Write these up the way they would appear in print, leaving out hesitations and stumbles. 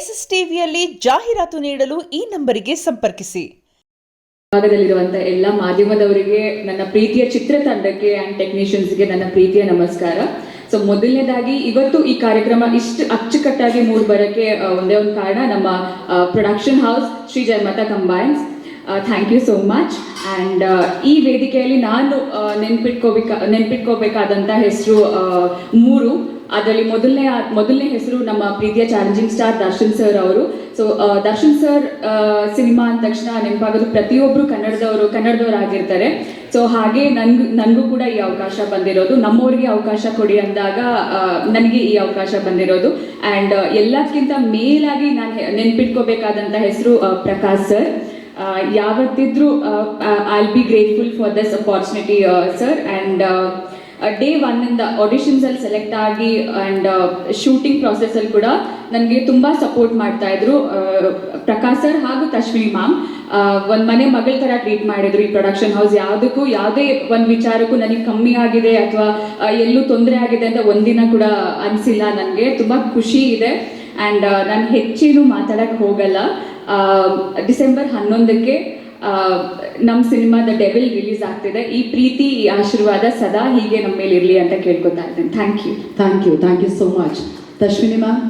SSTVಯಲ್ಲಿ ಜಾಹೀರಾತು ನೀಡಲು ಈ ನಂಬರಿಗೆ ಸಂಪರ್ಕಿಸಿ. ಭಾಗದಲ್ಲಿರುವಂಥ ಎಲ್ಲ ಮಾಧ್ಯಮದವರಿಗೆ, ನನ್ನ ಪ್ರೀತಿಯ ಚಿತ್ರತಂಡಕ್ಕೆ ಆ್ಯಂಡ್ ಟೆಕ್ನಿಷಿಯನ್ಸ್ಗೆ ನನ್ನ ಪ್ರೀತಿಯ ನಮಸ್ಕಾರ. ಸೊ ಮೊದಲನೇದಾಗಿ ಇವತ್ತು ಈ ಕಾರ್ಯಕ್ರಮ ಇಷ್ಟು ಅಚ್ಚುಕಟ್ಟಾಗಿ ಮೂಡಿ ಬರೋಕ್ಕೆ ಒಂದೇ ಒಂದು ಕಾರಣ, ನಮ್ಮ production house Shri Jayamata combines. Thank you so much. And ಈ ವೇದಿಕೆಯಲ್ಲಿ ನಾನು ನೆನ್ಪಿಟ್ಕೋಬೇಕಾದಂಥ ಹೆಸರು 3. ಅದರಲ್ಲಿ ಮೊದಲನೇ ಹೆಸರು ನಮ್ಮ ಪ್ರೀತಿಯ ಚಾಲೆಂಜಿಂಗ್ ಸ್ಟಾರ್ ದರ್ಶನ್ ಸರ್ ಅವರು. ಸೊ ದರ್ಶನ್ ಸರ್ ಸಿನಿಮಾ ಅಂದ ತಕ್ಷಣ ನೆನಪಾಗೋದು ಪ್ರತಿಯೊಬ್ಬರು ಕನ್ನಡದವರಾಗಿರ್ತಾರೆ. ಸೊ ಹಾಗೆ ನನಗೂ ಕೂಡ ಈ ಅವಕಾಶ ಬಂದಿರೋದು, ನಮ್ಮವ್ರಿಗೆ ಅವಕಾಶ ಕೊಡಿ ಅಂದಾಗ ನನಗೆ ಈ ಅವಕಾಶ ಬಂದಿರೋದು. ಆ್ಯಂಡ್ ಎಲ್ಲಕ್ಕಿಂತ ಮೇಲಾಗಿ ನಾನು ನೆನ್ಪಿಟ್ಕೋಬೇಕಾದಂಥ ಹೆಸರು ಪ್ರಕಾಶ್ ಸರ್. ಯಾವತ್ತಿದ್ರೂ I will be grateful for this opportunity sir. And day 1 ಇಂದ ಆಡಿಷನ್ಸಲ್ಲಿ ಸೆಲೆಕ್ಟ್ ಆಗಿ ಆ್ಯಂಡ್ ಶೂಟಿಂಗ್ ಪ್ರಾಸೆಸ್ಸಲ್ಲಿ ಕೂಡ ನನಗೆ ತುಂಬ ಸಪೋರ್ಟ್ ಮಾಡ್ತಾ ಇದ್ರು ಪ್ರಕಾಶ್ ಸರ್ ಹಾಗೂ ತಶ್ವಿನಿ ಮ್ಯಾಮ್. ಒಂದು ಮನೆ ಮಗಳ ಥರ ಟ್ರೀಟ್ ಮಾಡಿದ್ರು ಈ ಪ್ರೊಡಕ್ಷನ್ ಹೌಸ್. ಯಾವುದೇ ಒಂದು ವಿಚಾರಕ್ಕೂ ನನಗೆ ಕಮ್ಮಿ ಆಗಿದೆ ಅಥವಾ ಎಲ್ಲೂ ತೊಂದರೆ ಆಗಿದೆ ಅಂತ ಒಂದಿನ ಕೂಡ ಅನಿಸಿಲ್ಲ. ನನಗೆ ತುಂಬ ಖುಷಿ ಇದೆ. ಆ್ಯಂಡ್ ನಾನು ಹೆಚ್ಚೇನು ಮಾತಾಡೋಕ್ಕೆ ಹೋಗಲ್ಲ. ಡಿಸೆಂಬರ್ 11ಕ್ಕೆ ನಮ್ಮ ಸಿನಿಮಾ ದ ಡೆವಿಲ್ ರಿಲೀಸ್ ಆಗ್ತಿದೆ. ಈ ಪ್ರೀತಿ, ಈ ಆಶೀರ್ವಾದ ಸದಾ ಹೀಗೆ ನಮ್ಮ ಮೇಲೆ ಇರಲಿ ಅಂತ ಕೇಳ್ಕೊತಾ ಇದ್ದೇನೆ. Thank you so much. Tashwini ma'am,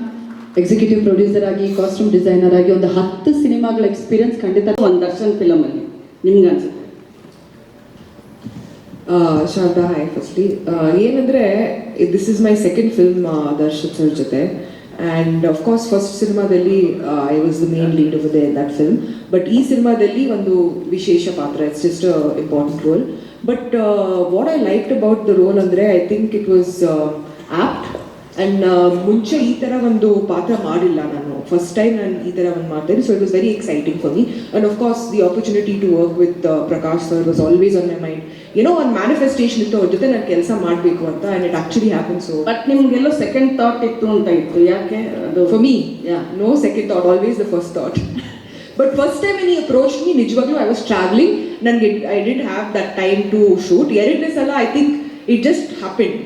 executive producer ಆಗಿ, ಕಾಸ್ಟ್ಯೂಮ್ ಡಿಸೈನರ್ ಆಗಿ ಒಂದು 10 ಸಿನಿಮಾಗಳ ಎಕ್ಸ್ಪೀರಿಯನ್ಸ್ ಖಂಡಿತ ಒಂದು ದರ್ಶನ್ ಫಿಲಮ್ ಅಲ್ಲಿ ನಿಮ್ಗೆ ಅನ್ಸುತ್ತೆ? ಶಾರದಾ, ಹಾಯ್. ಫಸ್ಟ್ಲಿ ಏನಂದರೆ, this is my second film Darshan sir ಜೊತೆ. ಆ್ಯಂಡ್ ಅಫ್ಕೋರ್ಸ್ ಫಸ್ಟ್ ಸಿನಿಮಾದಲ್ಲಿ I was the main lead over they that film. But ಈ ಸಿನಿಮಾದಲ್ಲಿ ಒಂದು ವಿಶೇಷ ಪಾತ್ರ, it's just important role. But what I liked about the role ಅಂದರೆ, I think it was apt. And ಮುಂಚೆ ಈ ಥರ ಒಂದು ಪಾತ್ರ ಮಾಡಿಲ್ಲ ನಾನು, ಫಸ್ಟ್ ಟೈಮ್ ನಾನು ಈ ಥರ ಒಂದು ಮಾಡ್ತೀನಿ. So it was very exciting for me. And of course the opportunity to work with Prakash sir was always on my mind. ಏನೋ ಒಂದು ಮ್ಯಾನಿಫೆಸ್ಟೇಷನ್ ಇತ್ತು ಅವ್ರ ಜೊತೆ ನಾನು ಕೆಲಸ ಮಾಡಬೇಕು ಅಂತ. And it actually happen. So but ನಿಮ್ಗೆಲ್ಲೋ ಸೆಕೆಂಡ್ ಥಾಟ್ ಇತ್ತು ಅಂತ ಇತ್ತು, ಯಾಕೆ ಅದು? For me no second thought, always the first thought. But first time when he approached me, ನಿಜವಾಗ್ಲೂ ಐ ವಾಸ್ ಟ್ರಾವೆಲಿಂಗ್. ನನಗೆ I didn't have that time to shoot. ಎರಡನೇ ಸಲ I think it just happened,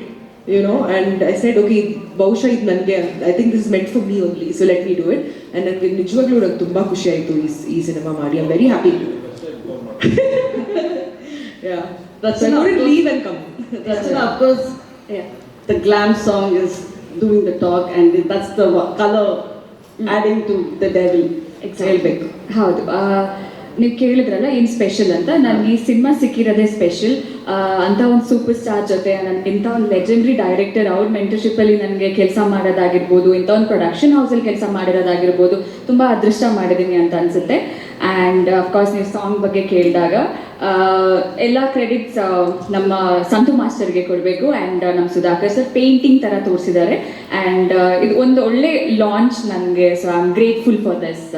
you know. And I said okay, ಬಹುಶಃ ಇದು ನನಗೆ, I think this is meant for me only, so let me do it. And ನನಗೆ ನಿಜವಾಗ್ಲೂ ನಂಗೆ ತುಂಬ ಖುಷಿ ಆಯಿತು ಈ ಸಿನಿಮಾ ಮಾಡಿ. I am very happy. Rachana, leave and come. Rachana, of course, the glam song is doing the talk, and that's the color adding to the devil. ಹೇಳ್ಬೇಕು. ಹೌದು, ನೀವು ಕೇಳಿದ್ರಲ್ಲ ಏನು ಸ್ಪೆಷಲ್ ಅಂತ. ನನಗೆ ಈ ಸಿನಿಮಾ ಸಿಕ್ಕಿರೋದೇ ಸ್ಪೆಷಲ್. ಅಂಥ ಒಂದು ಸೂಪರ್ ಸ್ಟಾರ್ ಜೊತೆ, ಇಂಥ ಒಂದು ಲೆಜೆಂಡ್ರಿ ಡೈರೆಕ್ಟರ್ ಅವ್ರ ಮೆಂಟರ್ಶಿಪ್ಪಲ್ಲಿ ನನಗೆ ಕೆಲಸ ಮಾಡೋದಾಗಿರ್ಬೋದು, ಇಂಥ ಒಂದು ಪ್ರೊಡಕ್ಷನ್ ಹೌಸಲ್ಲಿ ಕೆಲಸ ಮಾಡಿರೋದಾಗಿರ್ಬೋದು, ತುಂಬ ಅದೃಷ್ಟ ಮಾಡಿದ್ದೀನಿ ಅಂತ ಅನಿಸುತ್ತೆ. ಆ್ಯಂಡ್ ಅಫ್ಕೋರ್ಸ್ ನೀವು ಸಾಂಗ್ ಬಗ್ಗೆ ಕೇಳಿದಾಗ ಎಲ್ಲ ಕ್ರೆಡಿಟ್ಸ್ ನಮ್ಮ ಸಂತು ಮಾಸ್ಟರ್ಗೆ ಕೊಡಬೇಕು. ಆ್ಯಂಡ್ ನಮ್ಮ ಸುಧಾಕರ್ ಸರ್ ಪೇಂಟಿಂಗ್ ಥರ ತೋರಿಸಿದ್ದಾರೆ. ಆ್ಯಂಡ್ ಇದು ಒಂದು ಒಳ್ಳೆ ಲಾಂಚ್ ನನಗೆ. So I am grateful for this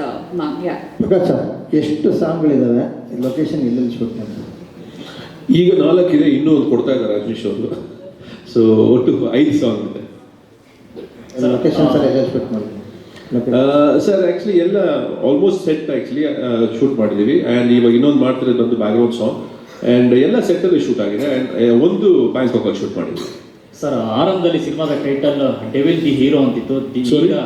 ma'am. Prakash, ಎಷ್ಟು ಸಾಂಗ್ಗಳಿದ್ದಾವೆ? ಲೊಕೇಶನ್ ಎಲ್ಲೆಲ್ಲಿ ಶೂಟ್ ಮಾಡ್ತಾರೆ? ಈಗ 4 ಇದೆ, ಇನ್ನೂ ಒಂದು ಕೊಡ್ತಾ ಇದ್ದಾರೆ ರಾಜೇಶ್ ಅವರು. ಸೊ ಒಟ್ಟು 5 ಸಾಂಗ್ ಇದೆ. ಲೊಕೇಶನ್ ಸರ್ ಎಲ್ಲೆಲ್ಲಿ ಶೂಟ್ ಮಾಡ್ತಾರೆ ಸರ್? ಆ್ಯಕ್ಚುಲಿ ಎಲ್ಲ ಆಲ್ಮೋಸ್ಟ್ ಸೆಟ್ ಆ್ಯಕ್ಚುಲಿ ಶೂಟ್ ಮಾಡಿದ್ದೀವಿ. ಆ್ಯಂಡ್ ಇವಾಗ ಇನ್ನೊಂದು ಮಾಡ್ತಿರೋದು ಬಂದು ಬ್ಯಾಕ್ಗ್ರೌಂಡ್ ಸಾಂಗ್. ಆ್ಯಂಡ್ ಎಲ್ಲ ಸೆಟ್ಟಲ್ಲಿ ಶೂಟ್ ಆಗಿದೆ. ಆ್ಯಂಡ್ ಒಂದು ಬ್ಯಾಂಕಾಕಲ್ಲಿ ಶೂಟ್ ಮಾಡಿದ್ದೀವಿ. ಸರ್, ಆರಂಭದಲ್ಲಿ ಸಿನಿಮಾದ ಟೈಟಲ್ ಡೆವಿಲ್ ದಿ ಹೀರೋ ಅಂತಿತ್ತು. ಈಗ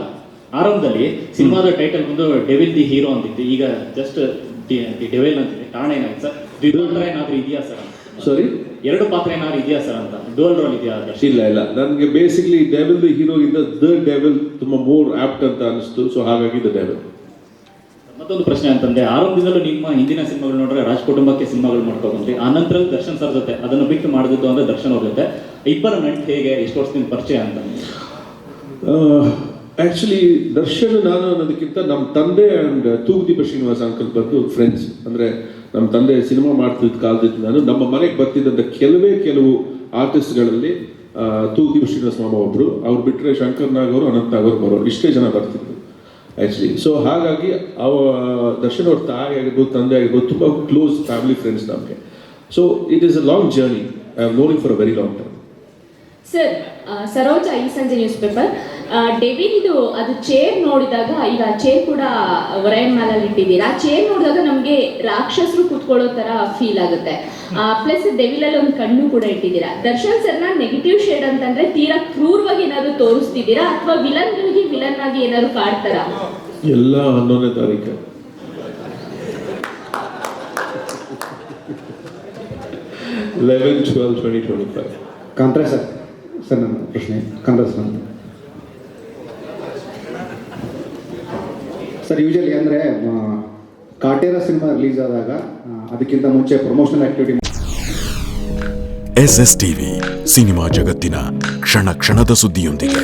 ಆರಂಭದಲ್ಲಿ ಸಿನಿಮಾದ ಟೈಟಲ್ ಬಂದು ಡೆವಿಲ್ ದಿ ಹೀರೋ ಅಂತಿತ್ತು. ಈಗ ಜಸ್ಟ್ ದಿ ಡೆವಿಲ್ ಅಂತಿದೆ. ಕಾರಣ ಏನಾಗಿದೆ ಸರ್? ದ್ವಿಪಾತ್ರ ಏನಾದರೂ ಇದೆಯಾ ಸರ್? ಸಾರಿ, 2 ಪಾತ್ರ ಏನಾದ್ರು ಇದೆಯಾ ಸರ್ ಅಂತ? ಡುವಲ್ ರೋಲ್ ಇದೆಯಾ? ಇಲ್ಲ. ನನಗೆ ಬೇಸಿಕ್ಲಿ ಡೆವಿಲ್ ದಿ ಹೀರೋ ಇಂದ ದ ಡೆವಿಲ್ ತುಂಬ ಮೋರ್ ಆಪ್ಟ್ ಅಂತ ಅನಿಸ್ತು. ಸೊ ಹಾಗಾಗಿ ದ ಡೆವಿಲ್. ಮತ್ತೊಂದು ಪ್ರಶ್ನೆ ಅಂತಂದ್ರೆ, ಆರಂಭದಿಂದಲೂ ನಿಮ್ಮ ಹಿಂದಿನ ಸಿನಿಮಾಗಳು ನೋಡಿದ್ರೆ ರಾಜ್ ಕುಟುಂಬಕ್ಕೆ ಸಿನಿಮಾಗಳು ಮಾಡ್ಕೊಂಡ್ರಿ. ಆ ನಂತರ ದರ್ಶನ್ ಸರ್ ಜೊತೆ ಅದನ್ನು ಬಿಟ್ಟು ಮಾಡಿದ್ದು ಅಂದ್ರೆ ದರ್ಶನ್ ಅವ್ರ ಜೊತೆ ಇಬ್ಬರ ನಂಟು ಹೇಗೆ, ಎಷ್ಟು ವರ್ಷದಿಂದ ಪರಿಚಯ ಅಂತ? ಆ್ಯಕ್ಚುಲಿ ದರ್ಶನ್ ನಾನು ಅನ್ನೋದಕ್ಕಿಂತ ನಮ್ಮ ತಂದೆ ಆ್ಯಂಡ್ ತೂಗುದೀಪ ಶ್ರೀನಿವಾಸ ಅಂಕಲ್ ಬಂದು ಫ್ರೆಂಡ್ಸ್. ಅಂದರೆ ನಮ್ಮ ತಂದೆ ಸಿನಿಮಾ ಮಾಡ್ತಿದ್ದ ಕಾಲದಿಂದ ನಾನು ನಮ್ಮ ಮನೆಗೆ ಬರ್ತಿದ್ದಂಥ ಕೆಲವು ಆರ್ಟಿಸ್ಟ್ಗಳಲ್ಲಿ ತೂಗುದೀಪ ಶ್ರೀನಿವಾಸ ಮಾಮ ಒಬ್ಬರು, ಅವ್ರು ಬಿಟ್ಟರೆ ಶಂಕರ್ ನಾಗ್ ಅವರು, ಅನಂತ್ ನಾಗ್ ಅವರು ಬರೋರು, ಇಷ್ಟೇ ಜನ ಬರ್ತಿದ್ರು ಆ್ಯಕ್ಚುಲಿ. ಸೊ ಹಾಗಾಗಿ ದರ್ಶನ್ ಅವ್ರ ತಾಯಿ ಆಗಿರ್ಬೋದು, ತಂದೆ ಆಗಿರ್ಬೋದು, ತುಂಬ ಕ್ಲೋಸ್ ಫ್ಯಾಮಿಲಿ ಫ್ರೆಂಡ್ಸ್ ನಮಗೆ. So it is a long journey. I am nodding for a very long time. Sir, Saroja ಈ ಸಂಜೆ ನ್ಯೂಸ್ ಪೇಪರ್ ಡೆವಿಲ್ದು ಅದು ಚೇರ್ ನೋಡಿದಾಗ, ಈಗ ಚೇರ್ ಕೂಡ ಒರೈನ್ ಮ್ಯಾಲಲ್ಲಿ ಇಟ್ಟಿದ್ದೀರಾ. ಚೇರ್ ನೋಡಿದಾಗ ನಮಗೆ ರಾಕ್ಷಸರು ಕೂತ್ಕೊಳ್ಳೋ ಥರ ಫೀಲ್ ಆಗುತ್ತೆ. ಪ್ಲಸ್ ಡೆವಿಲಲ್ಲಿ ಒಂದು ಕಣ್ಣು ಕೂಡ ಇಟ್ಟಿದ್ದೀರಾ. ದರ್ಶನ್ ಸರ್ನ ನೆಗೆಟಿವ್ ಶೇಡ್ ಅಂತಂದ್ರೆ ತೀರಾ ಕ್ರೂರವಾಗಿ ಏನಾದ್ರು ತೋರಿಸ್ತಿದ್ದೀರಾ ಅಥವಾ ವಿಲನ್ಗಳಿಗೆ ವಿಲನ್ ಆಗಿ ಏನಾದ್ರು ಕಾಡ್ತಾರಾ? ಎಲ್ಲ 11ನೇ ತಾರೀಕು. Eleven 12/2025. Contra sir. ಸರ್ ನನ್ನ ಪ್ರಶ್ನೆ ಕಾಂಟ್ರಾ ಸರ್. ಸರ್ ಯೂಶಲಿ ಅಂದರೆ ಕಾಟೇರ ಸಿನಿಮಾ ರಿಲೀಸ್ ಆದಾಗ ಅದಕ್ಕಿಂತ ಮುಂಚೆ promotional activity. SS TV cinema ಜಗತ್ತಿನ ಕ್ಷಣ ಕ್ಷಣದ ಸುದ್ದಿಯೊಂದಿಗೆ.